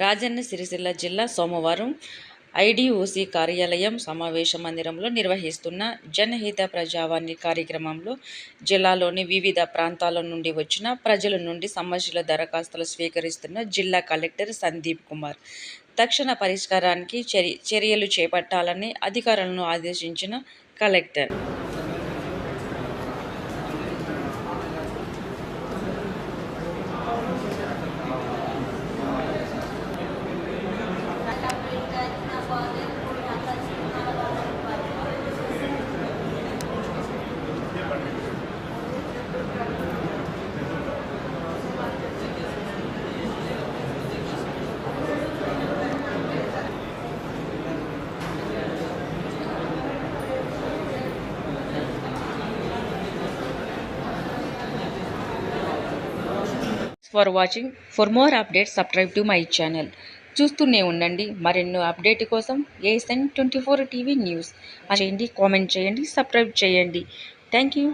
రాజన్న సిరిసిల్ల జిల్లా సోమవారం ఐడిఓసి కార్యాలయం సమావేశ మందిరంలో నిర్వహిస్తున్న జనహిత ప్రజావాణి కార్యక్రమంలో జిల్లాలోని వివిధ ప్రాంతాల నుండి వచ్చిన ప్రజల నుండి సమస్యల దరఖాస్తులు స్వీకరిస్తున్న జిల్లా కలెక్టర్ సందీప్ కుమార్ తక్షణ పరిష్కారానికి చర్యలు చేపట్టాలని అధికారులను ఆదేశించిన collector for watching. For more updates subscribe to my channel. చూస్తూనే ఉండండి మరెన్నో అప్డేట్ కోసం ASN24 టీవీ న్యూస్. చేయండి, కామెంట్ చేయండి, సబ్స్క్రైబ్ చేయండి. Thank you.